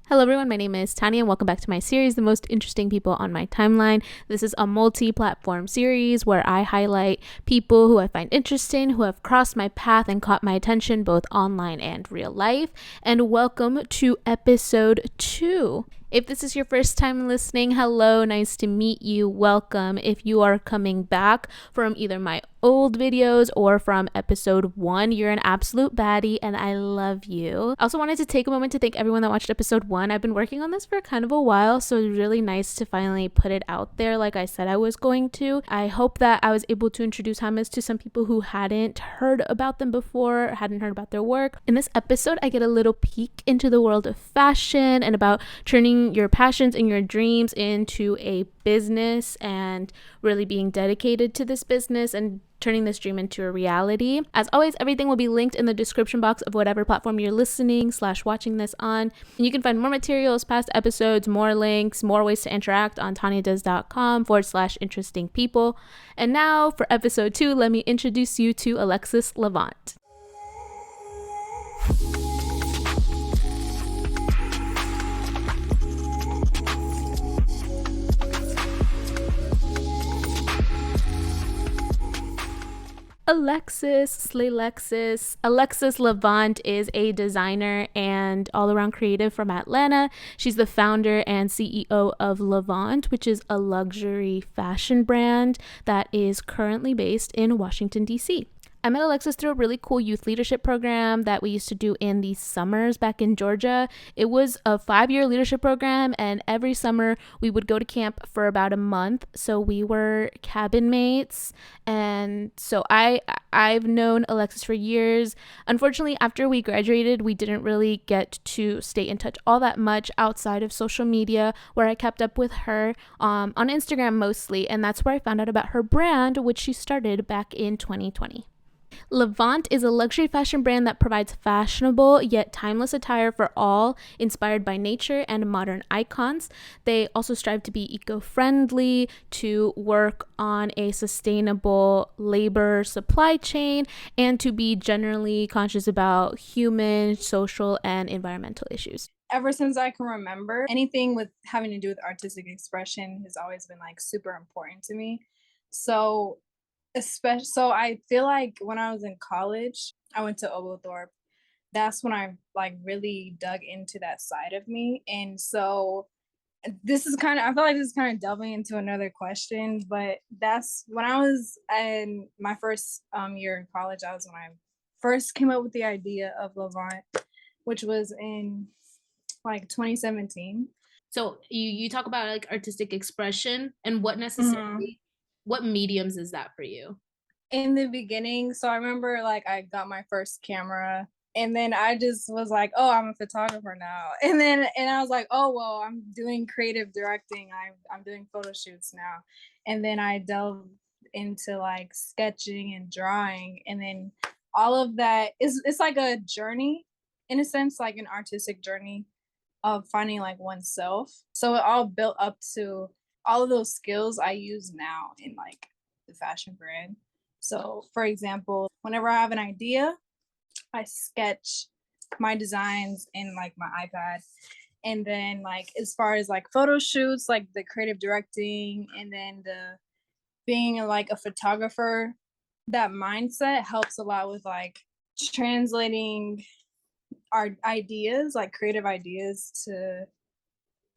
Hello everyone, my name is Tanya and welcome back to my series, The Most Interesting People on My Timeline. This is a multi-platform series where I highlight people who I find interesting, who have crossed my path and caught my attention both online and real life. And welcome to episode 2. If this is your first time listening, hello, nice to meet you, welcome. If you are coming back from either my old videos or from episode 1, you're an absolute baddie and I love you. I also wanted to take a moment to thank everyone that watched episode 1. I've been working on this for kind of a while, so it's really nice to finally put it out there like I said I was going to. I hope that I was able to introduce hummus to some people who hadn't heard about them before, hadn't heard about their work. In this episode, I get a little peek into the world of fashion and about turning your passions and your dreams into a business and really being dedicated to this business and turning this dream into a reality. As always, everything will be linked in the description box of whatever platform you're listening/watching this on. And you can find more materials, past episodes, more links, more ways to interact on tanyadoes.com/interesting people. And now for episode 2, let me introduce you to Alexus Levant. Alexus Levant is a designer and all-around creative from Atlanta. She's the founder and CEO of Levant, which is a luxury fashion brand that is currently based in Washington, D.C. I met Alexus through a really cool youth leadership program that we used to do in the summers back in Georgia. It was a 5-year leadership program, and every summer we would go to camp for about a month. So we were cabin mates, and so I've known Alexus for years. Unfortunately, after we graduated, we didn't really get to stay in touch all that much outside of social media, where I kept up with her on Instagram mostly, and that's where I found out about her brand, which she started back in 2020. Levant is a luxury fashion brand that provides fashionable yet timeless attire for all, inspired by nature and modern icons. They also strive to be eco-friendly, to work on a sustainable labor supply chain, and to be generally conscious about human, social, and environmental issues. Ever since I can remember, anything with having to do with artistic expression has always been like super important to me. So I feel like when I was in college, I went to Oglethorpe. That's when I like really dug into that side of me. And so I feel like this is kind of delving into another question, but that's when I was in my first year in college. I was when I first came up with the idea of Levant, which was in like 2017. So you talk about like artistic expression, and what necessarily what mediums is that for you? In the beginning, so I remember like I got my first camera and then I just was like, oh, I'm a photographer now. And I was like, oh well, I'm doing creative directing. I'm doing photo shoots now. And then I delved into like sketching and drawing. And then all of that is it's like a journey in a sense, like an artistic journey of finding like oneself. So it all built up to all of those skills I use now in like the fashion brand. So for example, whenever I have an idea, I sketch my designs in like my iPad. And then like as far as like photo shoots, like the creative directing and then the being like a photographer, that mindset helps a lot with like translating our ideas, like creative ideas to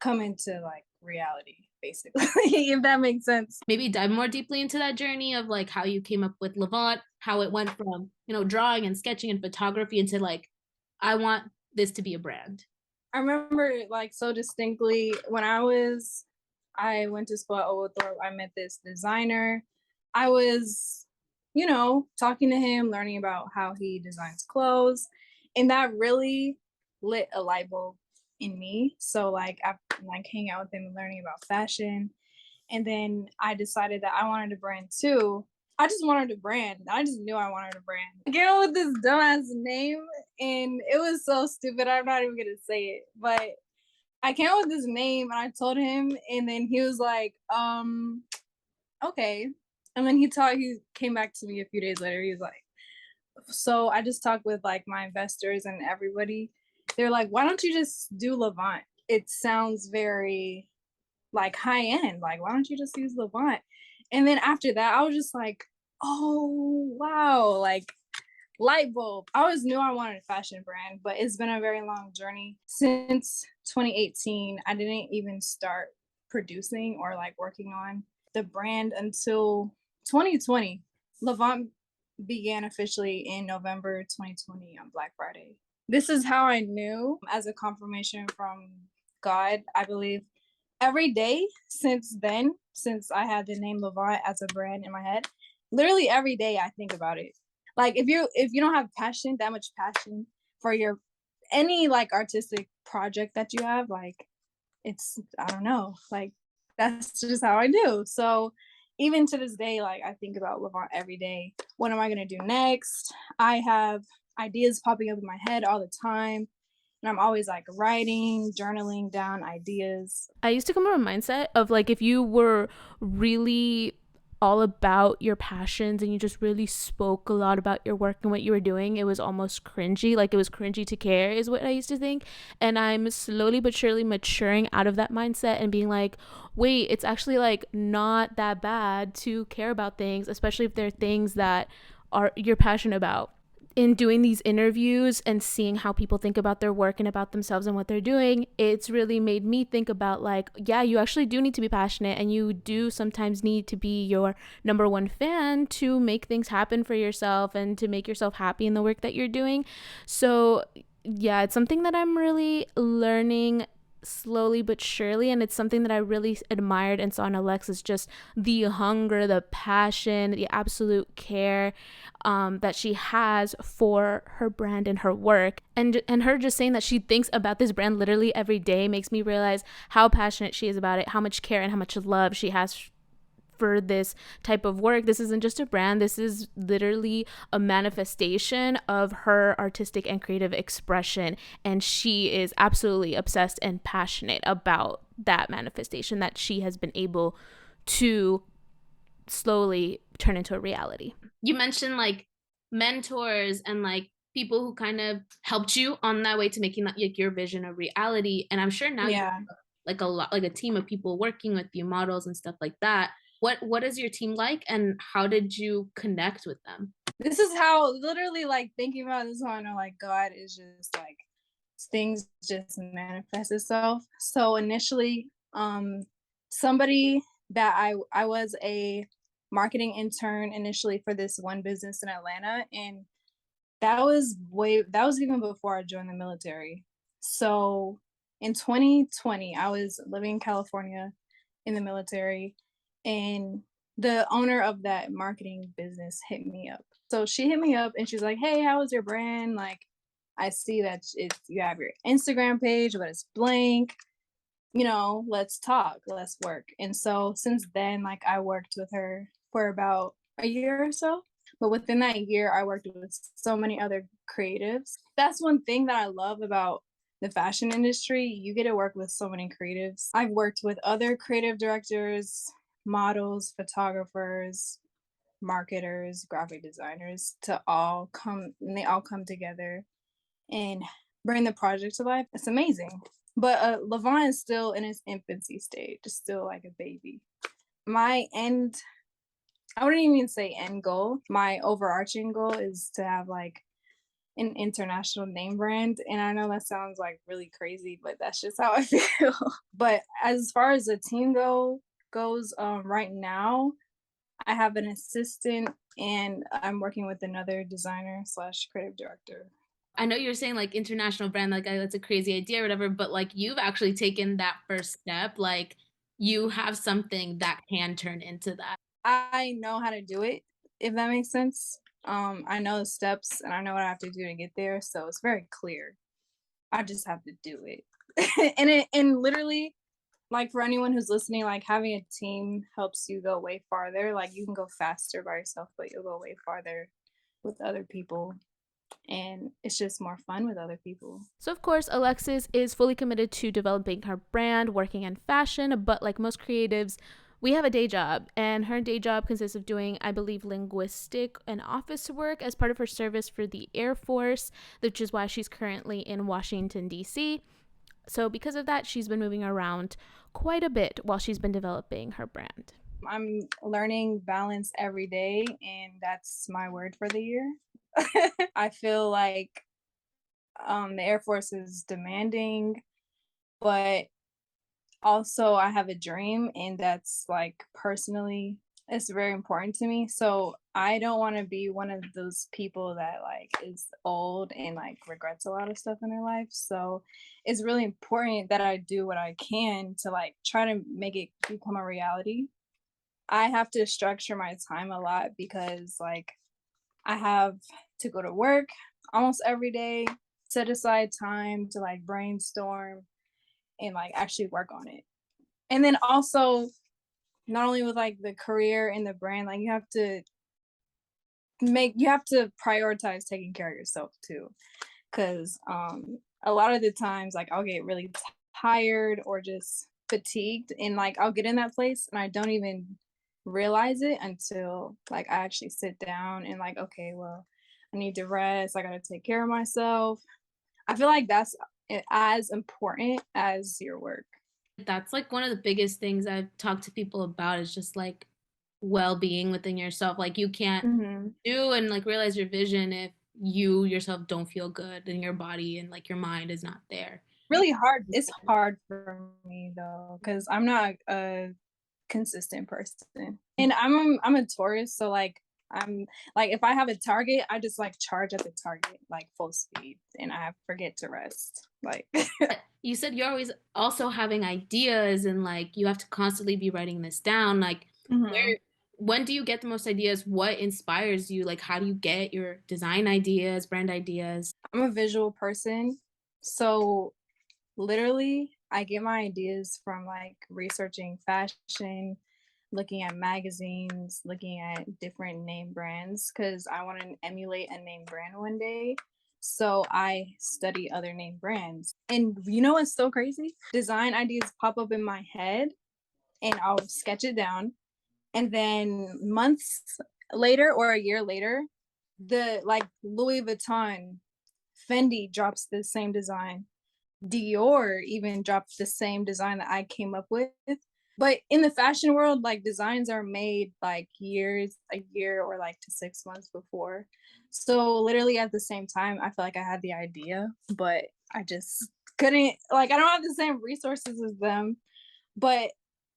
come into like reality, basically, if that makes sense. Maybe dive more deeply into that journey of like how you came up with Levant, how it went from, drawing and sketching and photography into like, I want this to be a brand. I remember like so distinctly when I went to school at Oglethorpe, I met this designer. I was, talking to him, learning about how he designs clothes, and that really lit a light bulb in me. So like I like hang out with him and learning about fashion. And then I decided that I wanted a brand too. I just wanted a brand. I just knew I wanted a brand. I came up with this dumbass name and it was so stupid. I'm not even gonna say it. But I came up with this name and I told him and then he was like, okay. And then he came back to me a few days later. He was like, so I just talked with like my investors and everybody. They're like, why don't you just do Levant? It sounds very like high end. Like, why don't you just use Levant? And then after that, I was just like, oh wow, like light bulb. I always knew I wanted a fashion brand, but it's been a very long journey. Since 2018, I didn't even start producing or like working on the brand until 2020. Levant began officially in November 2020 on Black Friday. This is how I knew, as a confirmation from God, I believe. Every day since then, since I had the name Levant as a brand in my head, literally every day I think about it. Like if you don't have passion, that much passion for your any like artistic project that you have, like it's I don't know, like that's just how I do. So even to this day, like I think about Levant every day. What am I gonna do next? I have ideas popping up in my head all the time. And I'm always like writing, journaling down ideas. I used to come from a mindset of like if you were really all about your passions and you just really spoke a lot about your work and what you were doing, it was almost cringy. Like it was cringy to care, is what I used to think. And I'm slowly but surely maturing out of that mindset and being like, wait, it's actually like not that bad to care about things, especially if they're things that are you're passionate about. In doing these interviews and seeing how people think about their work and about themselves and what they're doing, it's really made me think about like, yeah, you actually do need to be passionate and you do sometimes need to be your number one fan to make things happen for yourself and to make yourself happy in the work that you're doing. So, yeah, it's something that I'm really learning slowly but surely, and it's something that I really admired and saw in Alexus, just the hunger, the passion, the absolute care that she has for her brand and her work, and her just saying that she thinks about this brand literally every day makes me realize how passionate she is about it, how much care and how much love she has for this type of work. This isn't just a brand, this is literally a manifestation of her artistic and creative expression, and she is absolutely obsessed and passionate about that manifestation that she has been able to slowly turn into a reality. You mentioned like mentors and like people who kind of helped you on that way to making that like your vision a reality, and I'm sure now you Yeah. have like a lot, like a team of people working with you, models and stuff like that. What is your team like and how did you connect with them? This is how literally like thinking about this one, I know like God is just like things just manifest itself. So initially, somebody that I was a marketing intern initially for this one business in Atlanta, and that was even before I joined the military. So in 2020, I was living in California in the military, and the owner of that marketing business hit me up. So she hit me up and she's like, "Hey, how was your brand? Like, I see that you have your Instagram page, but it's blank. You know, let's talk, let's work." And so since then, like I worked with her for about a year or so. But within that year, I worked with so many other creatives. That's one thing that I love about the fashion industry. You get to work with so many creatives. I've worked with other creative directors, models, photographers, marketers, graphic designers to all come, and they all come together and bring the project to life. It's amazing. But Levant is still in its infancy stage, it's still like a baby. My end, I wouldn't even say end goal. My overarching goal is to have like an international name brand. And I know that sounds like really crazy, but that's just how I feel. But as far as the team goes, right now, I have an assistant and I'm working with another designer slash creative director. I know you're saying like international brand, like that's a crazy idea or whatever, but like you've actually taken that first step. Like you have something that can turn into that. I know how to do it, if that makes sense. I know the steps and I know what I have to do to get there, so it's very clear. I just have to do it. And literally, like for anyone who's listening, like having a team helps you go way farther. Like you can go faster by yourself, but you'll go way farther with other people. And it's just more fun with other people. So, of course, Alexus is fully committed to developing her brand, working in fashion, but like most creatives, We have a day job, and her day job consists of doing, I believe, linguistic and office work as part of her service for the Air Force, which is why she's currently in Washington, D.C. So, because of that, she's been moving around quite a bit while she's been developing her brand. I'm learning balance every day, and that's my word for the year. I feel like the Air Force is demanding, but also I have a dream, and that's like personally, it's very important to me. So I don't want to be one of those people that like is old and like regrets a lot of stuff in their life. So it's really important that I do what I can to like try to make it become a reality. I have to structure my time a lot because like I have to go to work almost every day, set aside time to like brainstorm and like actually work on it. And then also not only with like the career and the brand, like you have to prioritize taking care of yourself too. Cause a lot of the times like I'll get really tired or just fatigued and like I'll get in that place and I don't even realize it until like I actually sit down and like, okay, well, I need to rest, I gotta take care of myself. I feel like that's as important as your work. That's like one of the biggest things I've talked to people about is just like well-being within yourself. Like you can't Hmm. do and like realize your vision if you yourself don't feel good in your body and like your mind is not there. Really hard. It's hard for me though, because I'm not a consistent person. And I'm a Taurus, so like I'm like if I have a target, I just like charge at the target like full speed and I forget to rest. Like You said you're always also having ideas and like you have to constantly be writing this down. Like mhm. where when do you get the most ideas? What inspires you? Like how do you get your design ideas, brand ideas? I'm a visual person. So literally I get my ideas from like researching fashion, looking at magazines, looking at different name brands because I want to emulate a name brand one day. So I study other name brands. And you know what's so crazy? Design ideas pop up in my head and I'll sketch it down. And then months later or a year later, the like Louis Vuitton, Fendi drops the same design. Dior even dropped the same design that I came up with. But in the fashion world, like designs are made like a year or like to 6 months before. So literally at the same time, I feel like I had the idea, but I just couldn't like I don't have the same resources as them. But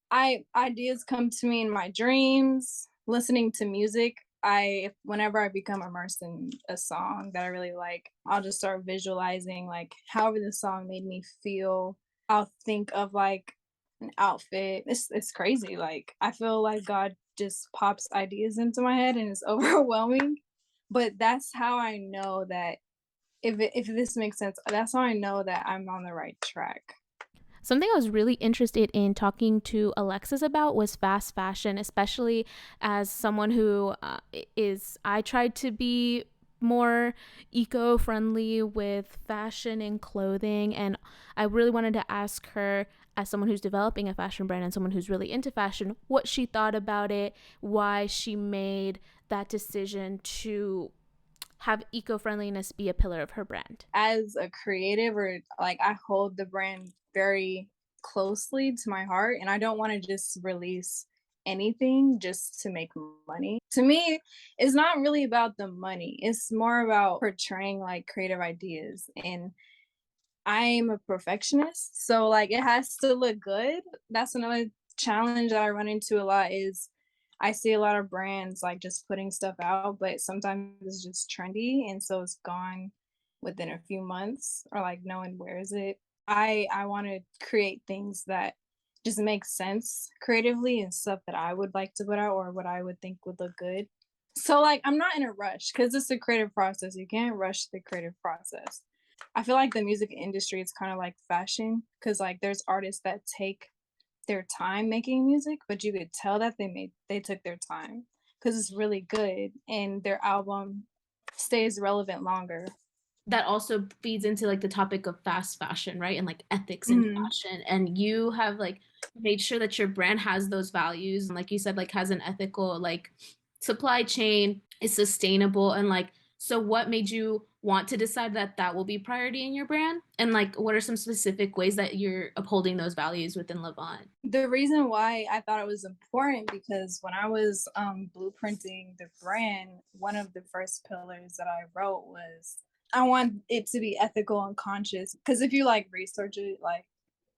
I ideas come to me in my dreams, listening to music. I whenever I become immersed in a song that I really like, I'll just start visualizing like however the song made me feel. I'll think of like an outfit. It's crazy. Like I feel like God just pops ideas into my head and it's overwhelming. But that's how I know that if this makes sense, that's how I know that I'm on the right track. Something I was really interested in talking to Alexis about was fast fashion, especially as someone who I tried to be more eco friendly with fashion and clothing. And I really wanted to ask her, as someone who's developing a fashion brand and someone who's really into fashion, what she thought about it, why she made that decision to have eco friendliness be a pillar of her brand. As a creative or like I hold the brand very closely to my heart and I don't want to just release anything just to make money. To me, it's not really about the money. It's more about portraying like creative ideas and I'm a perfectionist, so like it has to look good. That's another challenge that I run into a lot is I see a lot of brands like just putting stuff out, but sometimes it's just trendy and so it's gone within a few months or like no one wears it. I want to create things that just make sense creatively and stuff that I would like to put out or what I would think would look good. So like I'm not in a rush because it's a creative process. You can't rush the creative process. I feel like the music industry is kind of like fashion because like there's artists that take their time making music, but you could tell that they took their time because it's really good and their album stays relevant longer. that also feeds into like the topic of fast fashion, right? And like ethics in Mhm. fashion. And you have like made sure that your brand has those values. And like you said, like has an ethical like supply chain, is sustainable. And like, so what made you want to decide that that will be priority in your brand? And like, what are some specific ways that you're upholding those values within Levant? The reason why I thought it was important because when I was blueprinting the brand, one of the first pillars that I wrote was I want it to be ethical and conscious. Because if you like research it, like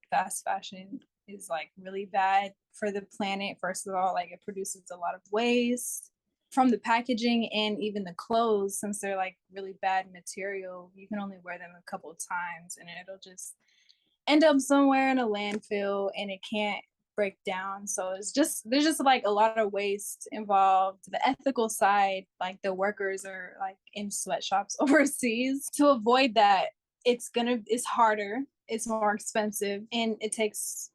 fast fashion is like really bad for the planet. First of all, like it produces a lot of waste from the packaging and even the clothes, since they're like really bad material. You can only wear them a couple of times and it'll just end up somewhere in a landfill and it can't break down. So it's just there's just like a lot of waste involved. The ethical side, like the workers are like in sweatshops overseas. To avoid that, it's harder, it's more expensive, and it takes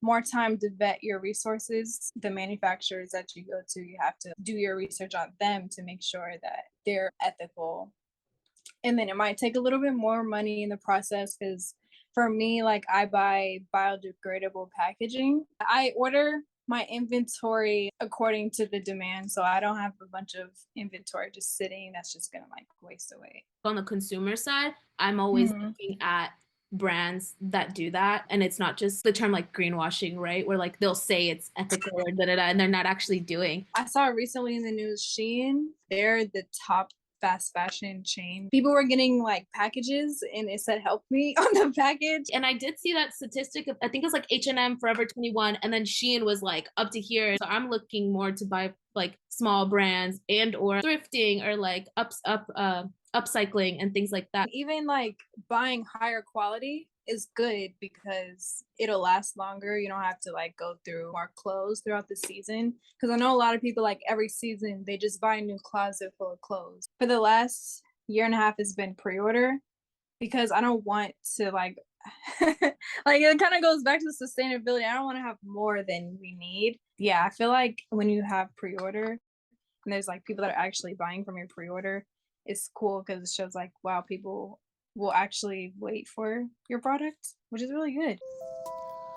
more time to vet your resources. The manufacturers that you go to, you have to do your research on them to make sure that they're ethical, and then it might take a little bit more money in the process because for me, like I buy biodegradable packaging. I order my inventory according to the demand, so I don't have a bunch of inventory just sitting that's just gonna like waste away. On the consumer side, I'm always Mhm. looking at brands that do that. And it's not just the term like greenwashing, right? Where like they'll say it's ethical or da da da, and they're not actually doing. I saw recently in the news, Shein, they're the top fast fashion chain. People were getting like packages and it said help me on the package. And I did see that statistic of, I think it was like H&M, Forever 21, and then Shein was like up to here. So I'm looking more to buy like small brands and or thrifting or like upcycling and things like that. Even like buying higher quality is good because it'll last longer. You don't have to like go through more clothes throughout the season. Because I know a lot of people like every season they just buy a new closet full of clothes. For the last year and a half, has been pre-order because I don't want to like like it kind of goes back to sustainability. I don't want to have more than we need. Yeah, I feel like when you have pre-order and there's like people that are actually buying from your pre-order, it's cool because it shows like wow, people will actually wait for your product, which is really good.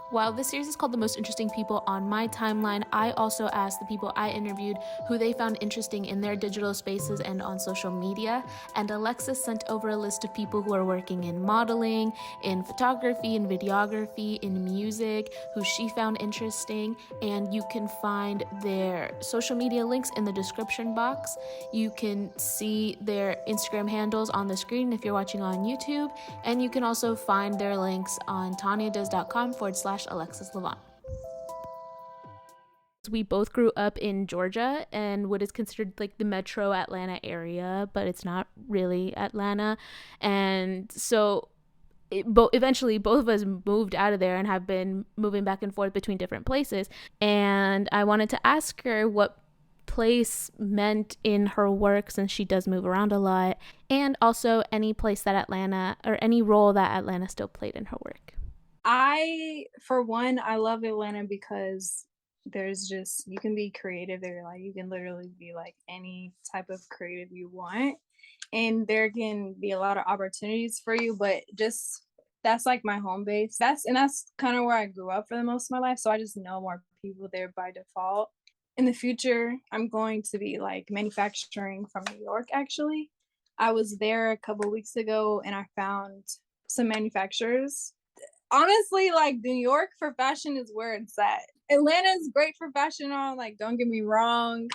While this series is called The Most Interesting People on My Timeline, I also asked the people I interviewed who they found interesting in their digital spaces and on social media. And Alexus sent over a list of people who are working in modeling, in photography, in videography, in music, who she found interesting. And you can find their social media links in the description box. You can see their Instagram handles on the screen if you're watching on YouTube. And you can also find their links on tanyadoes.com/Alexus Levant. We both grew up in Georgia and what is considered like the metro Atlanta area, but it's not really Atlanta. And so eventually both of us moved out of there and have been moving back and forth between different places. And I wanted to ask her what place meant in her work since she does move around a lot, and also any place that Atlanta or any role that Atlanta still played in her work. For one, I love Atlanta because there's just you can be creative there. Like you can literally be like any type of creative you want. And there can be a lot of opportunities for you, but just that's like my home base. That's kind of where I grew up for the most of my life. So I just know more people there by default. In the future, I'm going to be like manufacturing from New York actually. I was there a couple weeks ago and I found some manufacturers. Honestly, like New York for fashion is where it's at. Atlanta is great for fashion on, like don't get me wrong,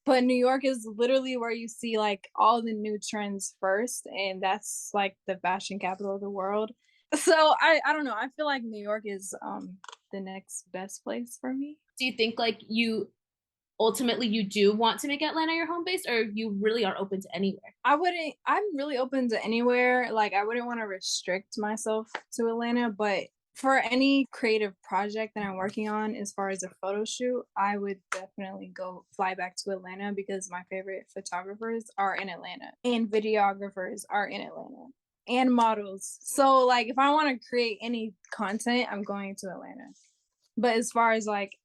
but New York is literally where you see like all the new trends first, and that's like the fashion capital of the world. So I don't know. I feel like New York is the next best place for me. Do you think like you ultimately you do want to make Atlanta your home base, or you really are open to anywhere? I'm really open to anywhere. Like I wouldn't want to restrict myself to Atlanta, but for any creative project that I'm working on as far as a photo shoot, I would definitely go fly back to Atlanta because my favorite photographers are in Atlanta and videographers are in Atlanta and models. So like if I want to create any content, I'm going to Atlanta. But as far as like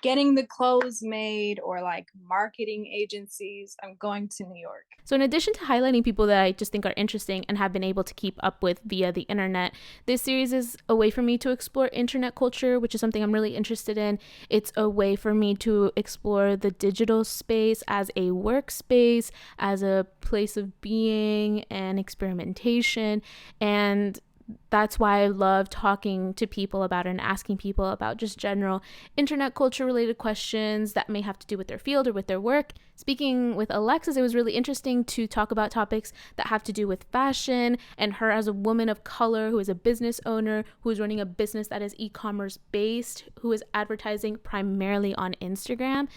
getting the clothes made or like marketing agencies, I'm going to New York. So, in addition to highlighting people that I just think are interesting and have been able to keep up with via the internet, this series is a way for me to explore internet culture, which is something I'm really interested in. It's a way for me to explore the digital space as a workspace, as a place of being and experimentation. And that's why I love talking to people about it and asking people about just general internet culture related questions that may have to do with their field or with their work. Speaking with Alexus, it was really interesting to talk about topics that have to do with fashion and her as a woman of color who is a business owner, who is running a business that is e-commerce based, who is advertising primarily on Instagram.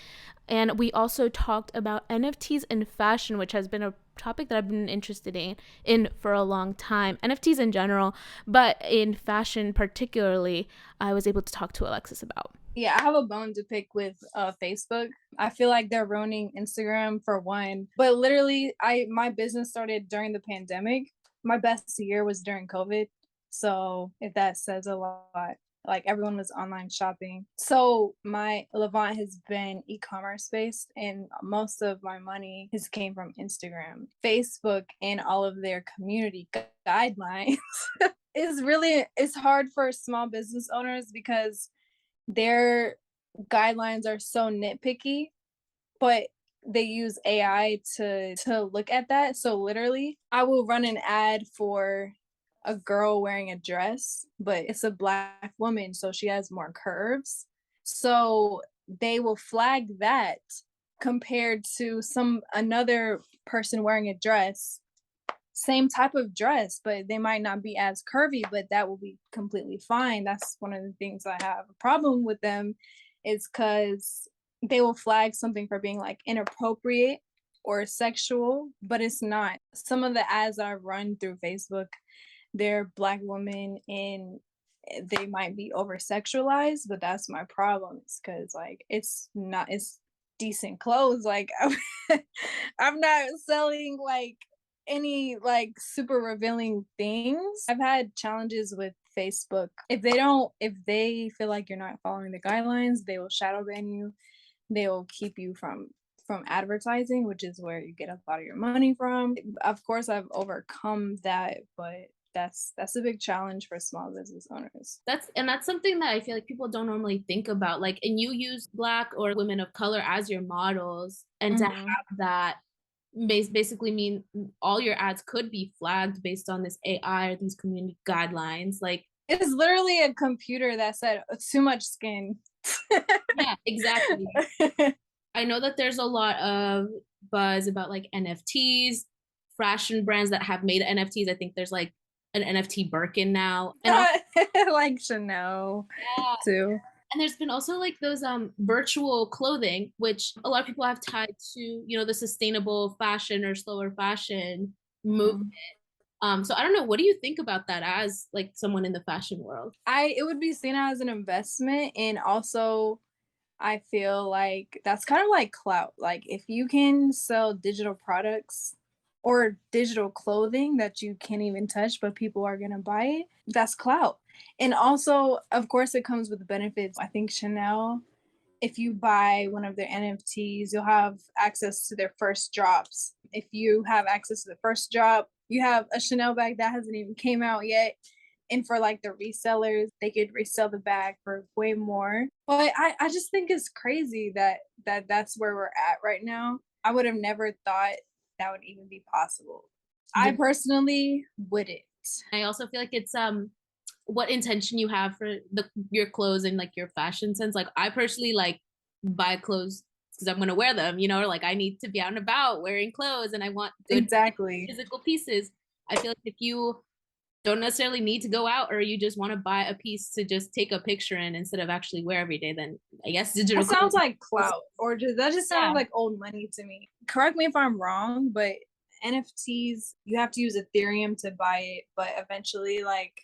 And we also talked about NFTs in fashion, which has been a topic that I've been interested in for a long time. NFTs in general, but in fashion particularly, I was able to talk to Alexus about. Yeah, I have a bone to pick with Facebook. I feel like they're ruining Instagram for one. But literally, my business started during the pandemic. My best year was during COVID. So if that says a lot, like everyone was online shopping. So my Levant has been e-commerce based, and most of my money has came from Instagram. Facebook and all of their community guidelines is really, it's hard for small business owners because their guidelines are so nitpicky, but they use AI to look at that. So literally, I will run an ad for a girl wearing a dress, but it's a black woman, so she has more curves. So they will flag that compared to some another person wearing a dress, same type of dress, but they might not be as curvy, but that will be completely fine. That's one of the things I have a problem with them, is because they will flag something for being like inappropriate or sexual, but it's not. Some of the ads I've run through Facebook, they're black women and they might be over sexualized, but that's my problem. It's because like it's not, it's decent clothes. Like I'm not selling like any like super revealing things. I've had challenges with Facebook. If they feel like you're not following the guidelines, they will shadow ban you. They will keep you from advertising, which is where you get a lot of your money from. Of course, I've overcome that, but that's a big challenge for small business owners. That's something that I feel like people don't normally think about. Like, and you use black or women of color as your models, and to Mm-hmm. have that basically mean all your ads could be flagged based on this AI or these community guidelines. Like, it's literally a computer that said too much skin. yeah, exactly. I know that there's a lot of buzz about like NFTs, fashion brands that have made NFTs. I think there's like an NFT Birkin now, and also, Like Chanel yeah, too. and there's been also like those virtual clothing, which a lot of people have tied to, the sustainable fashion or slower fashion movement. Mhm. So I don't know, what do you think about that as like someone in the fashion world? It would be seen as an investment, and also I feel like that's kind of like clout. Like if you can sell digital products or digital clothing that you can't even touch, but people are gonna buy it, that's clout. And also, of course, it comes with benefits. I think Chanel, if you buy one of their NFTs, you'll have access to their first drops. If you have access to the first drop, you have a Chanel bag that hasn't even came out yet. And for like the resellers, they could resell the bag for way more. But I just think it's crazy that's where we're at right now. I would have never thought that would even be possible. I Yeah. personally wouldn't. I also feel like it's what intention you have for your clothes and like your fashion sense. Like I personally like buy clothes because I'm gonna wear them, or like I need to be out and about wearing clothes and I want good Exactly. physical pieces. I feel like if you don't necessarily need to go out or you just want to buy a piece to just take a picture in instead of actually wear every day, then I guess digital That sounds clothes. like clout, or that just Yeah. sounds like old money to me. Correct me if I'm wrong, but NFTs, you have to use Ethereum to buy it, but eventually, like,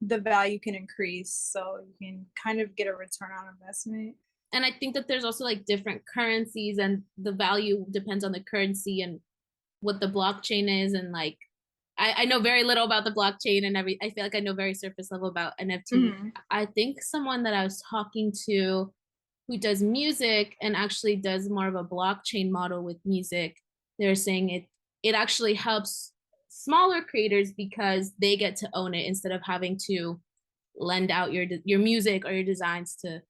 the value can increase, so you can kind of get a return on investment. And I think that there's also like different currencies and the value depends on the currency and what the blockchain is. And like I know very little about the blockchain and I feel like I know very surface level about NFT. Mm-hmm. I think someone that I was talking to who does music and actually does more of a blockchain model with music. They're saying it actually helps smaller creators because they get to own it instead of having to lend out your music or your designs to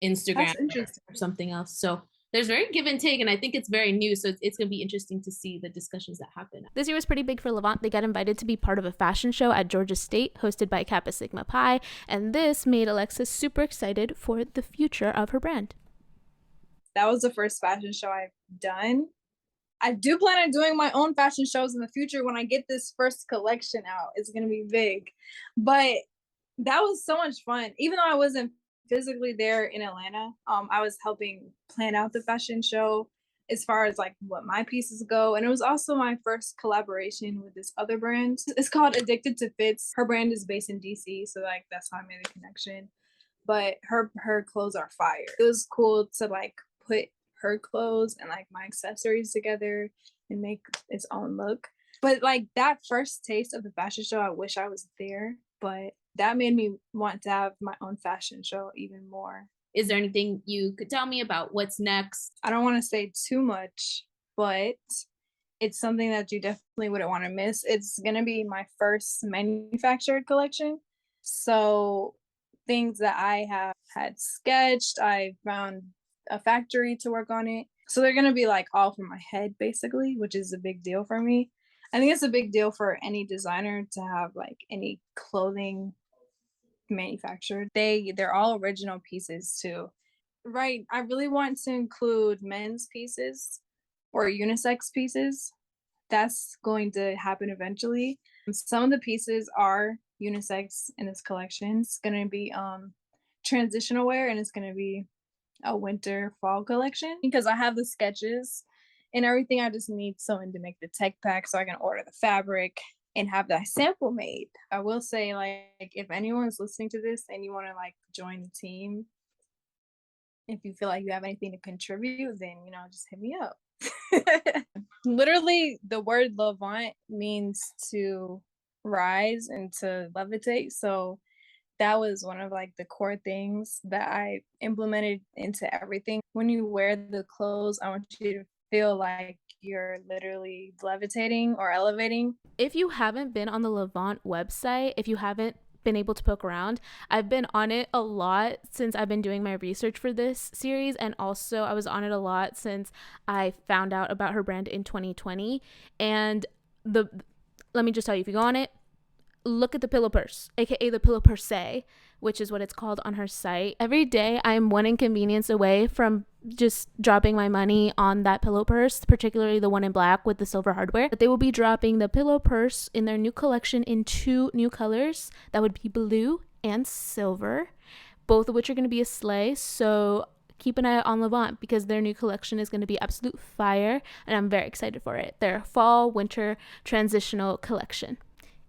Instagram That's interesting. or something else. So there's very give and take, and I think it's very new. So it's going to be interesting to see the discussions that happen. This year was pretty big for Levant. They got invited to be part of a fashion show at Georgia State, hosted by Kappa Sigma Pi, and this made Alexus super excited for the future of her brand. That was the first fashion show I've done. I do plan on doing my own fashion shows in the future when I get this first collection out. It's going to be big. But that was so much fun. Even though I wasn't physically there in Atlanta, I was helping plan out the fashion show as far as like what my pieces go. And it was also my first collaboration with this other brand. It's called Addicted to Fits. Her brand is based in DC, so like that's how I made the connection. But her clothes are fire. It was cool to like put her clothes and like my accessories together and make its own look. But like that first taste of the fashion show, I wish I was there, but that made me want to have my own fashion show even more. Is there anything you could tell me about what's next? I don't want to say too much, but it's something that you definitely wouldn't want to miss. It's going to be my first manufactured collection. So things that I have had sketched, I found a factory to work on it. So they're going to be like all from my head basically, which is a big deal for me. I think it's a big deal for any designer to have like any clothing manufactured. They're all original pieces too. Right. I really want to include men's pieces or unisex pieces. That's going to happen eventually. Some of the pieces are unisex in this collection. It's going to be transitional wear, and it's going to be a winter fall collection because I have the sketches and everything. I just need someone to make the tech pack so I can order the fabric and have that sample made. I will say, like, if anyone's listening to this and you want to like join the team, if you feel like you have anything to contribute, then just hit me up. Literally, the word Levant means to rise and to levitate. So that was one of like the core things that I implemented into everything. When you wear the clothes, I want you to feel like you're literally levitating or elevating. If you haven't been on the Levant website, if you haven't been able to poke around, I've been on it a lot since I've been doing my research for this series, and also I was on it a lot since I found out about her brand in 2020. And let me just tell you, if you go on it, look at the pillow purse, aka the pillow purse, which is what it's called on her site. Every day I am one inconvenience away from just dropping my money on that pillow purse, particularly the one in black with the silver hardware. But they will be dropping the pillow purse in their new collection in 2 new colors. That would be blue and silver, both of which are going to be a slay. So keep an eye out on Levant because their new collection is going to be absolute fire, and I'm very excited for it. Their fall winter transitional collection.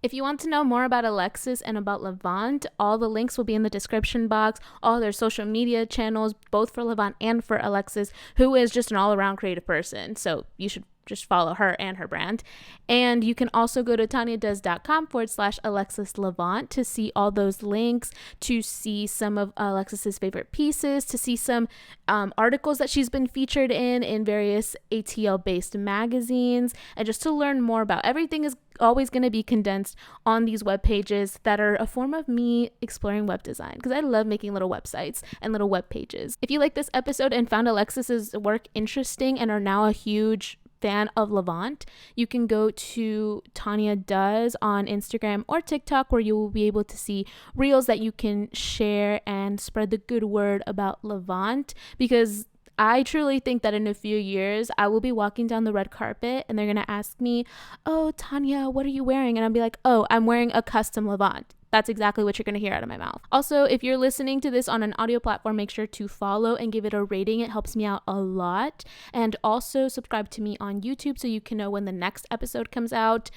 If you want to know more about Alexus and about Levant, all the links will be in the description box, all their social media channels, both for Levant and for Alexus, who is just an all-around creative person. So you should just follow her and her brand. And you can also go to tanyadoes.com/Alexus Levant to see all those links, to see some of Alexus's favorite pieces, to see some articles that she's been featured in various ATL-based magazines, and just to learn more about everything. Is always going to be condensed on these web pages that are a form of me exploring web design, because I love making little websites and little web pages. If you like this episode and found Alexus's work interesting and are now a huge fan of Levant, you can go to Tanya Does on Instagram or TikTok, where you will be able to see reels that you can share and spread the good word about Levant, because I truly think that in a few years, I will be walking down the red carpet and they're going to ask me, "Oh, Tanya, what are you wearing?" And I'll be like, "Oh, I'm wearing a custom Levant." That's exactly what you're going to hear out of my mouth. Also, if you're listening to this on an audio platform, make sure to follow and give it a rating. It helps me out a lot. And also subscribe to me on YouTube so you can know when the next episode comes out.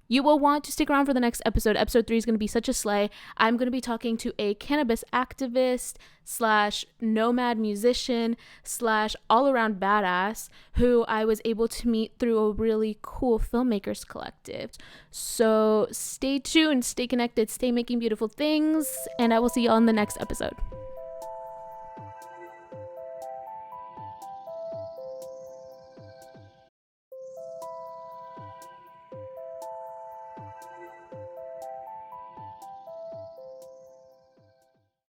You will want to stick around for the next episode. Episode 3 is going to be such a slay. I'm going to be talking to a cannabis activist / nomad musician / all-around badass who I was able to meet through a really cool filmmakers collective. So stay tuned, stay connected, stay making beautiful things, and I will see you all in the next episode.